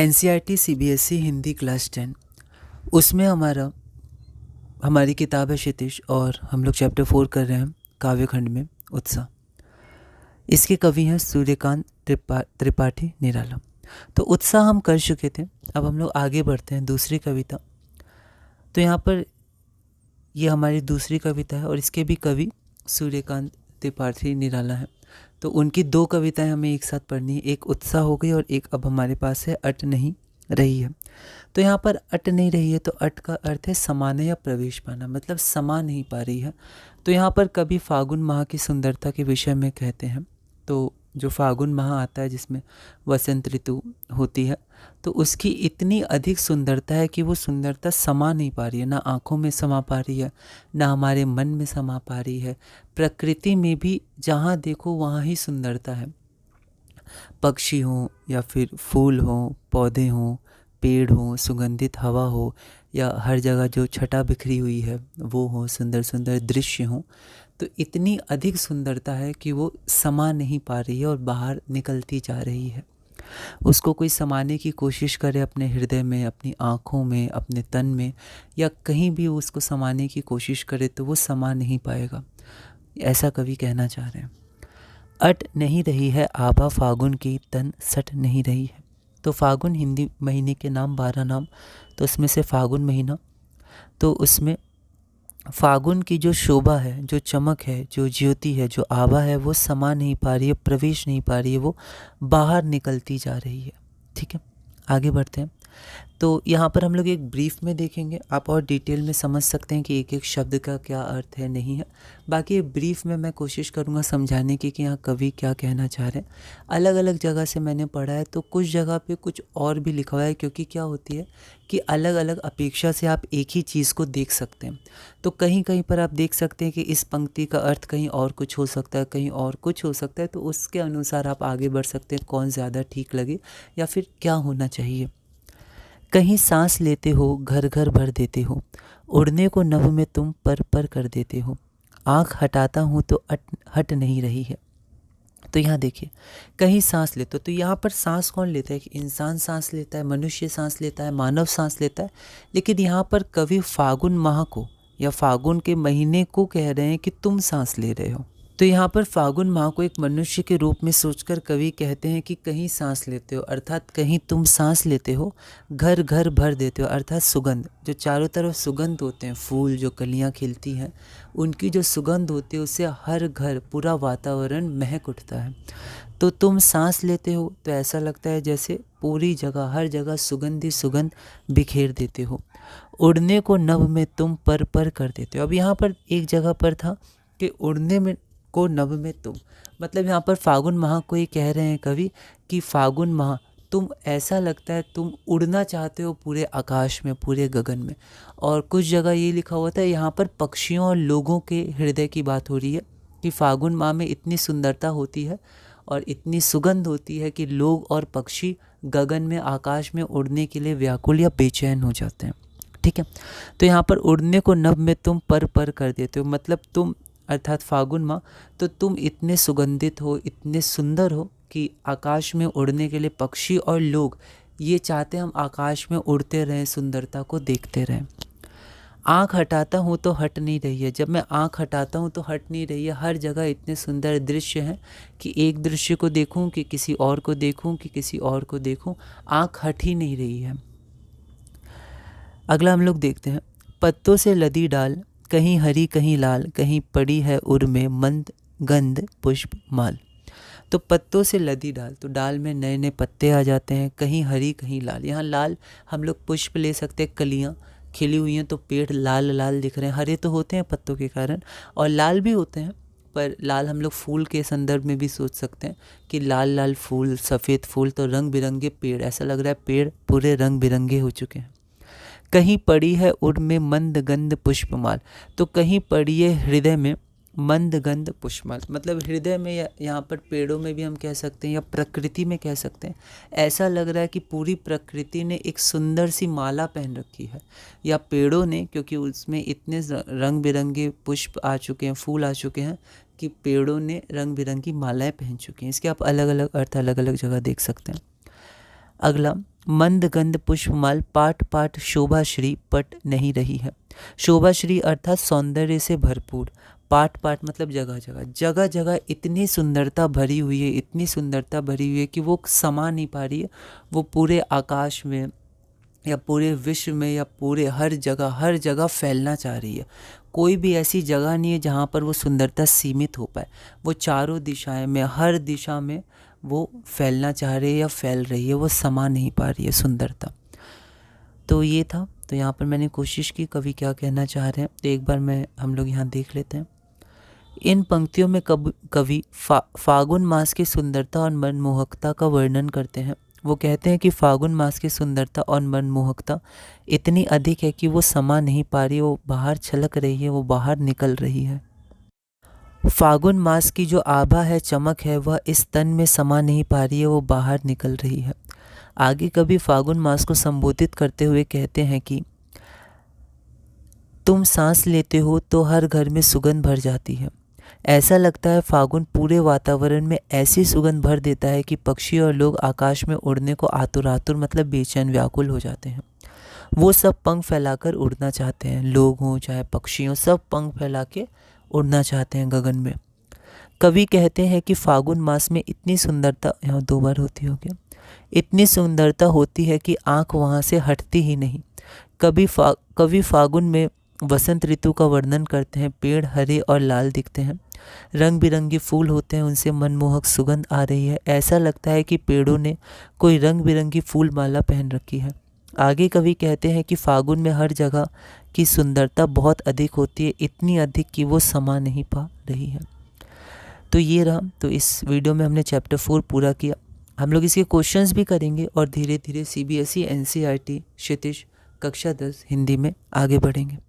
NCERT CBSE Hindi class 10 उसमें हमारी किताब है क्षितिज और हम लोग चैप्टर 4 कर रहे हैं काव्यखंड में उत्साह। इसके कवि हैं सूर्यकांत त्रिपाठी निराला। तो उत्साह हम कर चुके थे, अब हम लोग आगे बढ़ते हैं दूसरी कविता। तो यहाँ पर ये हमारी दूसरी कविता है और इसके भी कवि सूर्यकांत त्रिपाठी निराला है। तो उनकी दो कविताएं हमें एक साथ पढ़नी है, एक उत्साह हो गई और एक अब हमारे पास है अट नहीं रही है। तो यहाँ पर अट नहीं रही है, तो अट का अर्थ है समाने या प्रवेश पाना, मतलब समा नहीं पा रही है। तो यहाँ पर कभी फागुन माह की सुंदरता के विषय में कहते हैं। तो जो फागुन माह आता है जिसमें वसंत ऋतु होती है, तो उसकी इतनी अधिक सुंदरता है कि वो सुंदरता समा नहीं पा रही है, ना आँखों में समा पा रही है, ना हमारे मन में समा पा रही है। प्रकृति में भी जहाँ देखो वहाँ ही सुंदरता है। पक्षी हों या फिर फूल हों, पौधे हों, पेड़ हों, सुगंधित हवा हो, या हर जगह जो छटा बिखरी हुई है वो हो, सुंदर सुंदर दृश्य हों, तो इतनी अधिक सुंदरता है कि वो समा नहीं पा रही है और बाहर निकलती जा रही है। उसको कोई समाने की कोशिश करे अपने हृदय में, अपनी आँखों में, अपने तन में, या कहीं भी उसको समाने की कोशिश करे तो वो समा नहीं पाएगा, ऐसा कवि कहना चाह रहे हैं। अट नहीं रही है आभा फागुन की, तन सट नहीं रही है। तो फागुन हिंदी महीने के नाम 12 नाम, तो उसमें से फागुन महीना, तो उसमें फागुन की जो शोभा है, जो चमक है, जो ज्योति है, जो आभा है, वो समा नहीं पा रही है, प्रवेश नहीं पा रही है, वो बाहर निकलती जा रही है। ठीक है, आगे बढ़ते हैं। तो यहाँ पर हम लोग एक ब्रीफ में देखेंगे, आप और डिटेल में समझ सकते हैं कि एक एक शब्द का क्या अर्थ है, नहीं है। बाकी ब्रीफ में मैं कोशिश करूँगा समझाने की कि यहाँ कवि क्या कहना चाह रहे हैं। अलग अलग जगह से मैंने पढ़ा है, तो कुछ जगह पे कुछ और भी लिखा हुआ है, क्योंकि क्या होती है कि अलग अलग अपेक्षा से आप एक ही चीज़ को देख सकते हैं। तो कहीं कहीं पर आप देख सकते हैं कि इस पंक्ति का अर्थ कहीं और कुछ हो सकता है, कहीं और कुछ हो सकता है, तो उसके अनुसार आप आगे बढ़ सकते हैं, कौन ज़्यादा ठीक लगे या फिर क्या होना चाहिए। कहीं सांस लेते हो, घर घर भर देते हो, उड़ने को नभ में तुम पर कर देते हो, आँख हटाता हूँ तो हट नहीं रही है। तो यहाँ देखिए, कहीं सांस लेते हो, तो यहाँ पर सांस कौन लेता है? कि इंसान सांस लेता है, मनुष्य सांस लेता है, मानव सांस लेता है। लेकिन यहाँ पर कवि फागुन माह को या फागुन के महीने को कह रहे हैं कि तुम सांस ले रहे हो। तो यहाँ पर फागुन माह को एक मनुष्य के रूप में सोचकर कवि कहते हैं कि कहीं सांस लेते हो, अर्थात कहीं तुम सांस लेते हो, घर घर भर देते हो, अर्थात सुगंध, जो चारों तरफ सुगंध होते हैं, फूल जो कलियाँ खिलती हैं, उनकी जो सुगंध होती है उससे हर घर, पूरा वातावरण महक उठता है। तो तुम सांस लेते हो तो ऐसा लगता है जैसे पूरी जगह, हर जगह सुगंध ही सुगंध बिखेर देते हो। उड़ने को नभ में तुम पर कर देते हो। अब यहाँ पर एक जगह पर था कि उड़ने में को नभ में तुम, मतलब यहाँ पर फागुन माह को ही कह रहे हैं कवि कि फागुन माह तुम, ऐसा लगता है तुम उड़ना चाहते हो पूरे आकाश में, पूरे गगन में। और कुछ जगह ये लिखा हुआ था, यहाँ पर पक्षियों और लोगों के हृदय की बात हो रही है कि फागुन माह में इतनी सुंदरता होती है और इतनी सुगंध होती है कि लोग और पक्षी गगन में, आकाश में उड़ने के लिए व्याकुल या बेचैन हो जाते हैं। ठीक है, तो यहाँ पर उड़ने को नभ में तुम पर कर देते हो, मतलब तुम अर्थात फागुन माह, तो तुम इतने सुगंधित हो, इतने सुंदर हो कि आकाश में उड़ने के लिए पक्षी और लोग ये चाहते हैं हम आकाश में उड़ते रहें, सुंदरता को देखते रहें। आँख हटाता हूँ तो हट नहीं रही है, जब मैं आँख हटाता हूँ तो हट नहीं रही है। हर जगह इतने सुंदर दृश्य हैं कि एक दृश्य को देखूँ कि किसी और को देखूँ कि किसी और को देखूँ, आँख हट ही नहीं रही है। अगला हम लोग देखते हैं, पत्तों से लदी डाल, कहीं हरी कहीं लाल, कहीं पड़ी है उर में मंद गंध पुष्प माल। तो पत्तों से लदी डाल, तो डाल में नए नए पत्ते आ जाते हैं, कहीं हरी कहीं लाल। यहाँ लाल हम लोग पुष्प ले सकते हैं, कलियाँ खिली हुई हैं तो पेड़ लाल लाल दिख रहे हैं। हरे तो होते हैं पत्तों के कारण और लाल भी होते हैं, पर लाल हम लोग फूल के संदर्भ में भी सोच सकते हैं कि लाल लाल फूल, सफ़ेद फूल, तो रंग बिरंगे पेड़, ऐसा लग रहा है पेड़ पूरे रंग बिरंगे हो चुके हैं। कहीं पड़ी है उर में मंद गंध पुष्पमाल, तो कहीं पड़ी है हृदय में मंद गंध पुष्पमाल, मतलब हृदय में, या यहाँ पर पेड़ों में भी हम कह सकते हैं या प्रकृति में कह सकते हैं। ऐसा लग रहा है कि पूरी प्रकृति ने एक सुंदर सी माला पहन रखी है, या पेड़ों ने, क्योंकि उसमें इतने रंग बिरंगे पुष्प आ चुके हैं, फूल आ चुके हैं कि पेड़ों ने रंग बिरंगी मालाएँ पहन चुकी हैं। इसके आप अलग अलग अर्थ अलग अलग जगह देख सकते हैं। अगला, मंद गंध पुष्पमाल पाट पाट शोभा श्री पट नहीं रही है। शोभा श्री अर्थात सौंदर्य से भरपूर, पाट पाट मतलब जगह जगह, जगह जगह इतनी सुंदरता भरी हुई है, इतनी सुंदरता भरी हुई है कि वो समा नहीं पा रही है। वो पूरे आकाश में या पूरे विश्व में या पूरे हर जगह फैलना चाह रही है। कोई भी ऐसी जगह नहीं है जहाँ पर वो सुंदरता सीमित हो पाए। वो चारों दिशाएं में, हर दिशा में वो फैलना चाह रही है या फैल रही है, वो समा नहीं पा रही है सुंदरता। तो ये था। तो यहाँ पर मैंने कोशिश की कवि क्या कहना चाह रहे हैं, तो एक बार हम लोग यहाँ देख लेते हैं। इन पंक्तियों में कवि फागुन मास की सुंदरता और मनमोहकता का वर्णन करते हैं। वो कहते हैं कि फागुन मास की सुंदरता और मनमोहकता इतनी अधिक है कि वो समा नहीं पा रही, वो बाहर छलक रही है, वो बाहर निकल रही है। फागुन मास की जो आभा है, चमक है, वह इस तन में समा नहीं पा रही है, वो बाहर निकल रही है। आगे कभी फागुन मास को संबोधित करते हुए कहते हैं कि तुम सांस लेते हो तो हर घर में सुगंध भर जाती है। ऐसा लगता है फागुन पूरे वातावरण में ऐसी सुगंध भर देता है कि पक्षी और लोग आकाश में उड़ने को आतुर आतुर मतलब बेचैन व्याकुल हो जाते हैं। वो सब पंख फैलाकर उड़ना चाहते हैं, लोग हों चाहे पक्षी हों, सब पंख फैला के उड़ना चाहते हैं गगन में। कवि कहते हैं कि फागुन मास में इतनी सुंदरता, यहाँ 2 बार होती हो गया, इतनी सुंदरता होती है कि आँख वहाँ से हटती ही नहीं। कवि फागुन में वसंत ऋतु का वर्णन करते हैं। पेड़ हरे और लाल दिखते हैं, रंग बिरंगे फूल होते हैं, उनसे मनमोहक सुगंध आ रही है। ऐसा लगता है कि पेड़ों ने कोई रंग बिरंगी फूल माला पहन रखी है। आगे कवि कहते हैं कि फागुन में हर जगह की सुंदरता बहुत अधिक होती है, इतनी अधिक कि वो समा नहीं पा रही है। तो ये रहा। तो इस वीडियो में हमने चैप्टर 4 पूरा किया। हम लोग इसके क्वेश्चंस भी करेंगे और धीरे धीरे CBSE NCERT क्षितिज कक्षा 10 हिंदी में आगे बढ़ेंगे।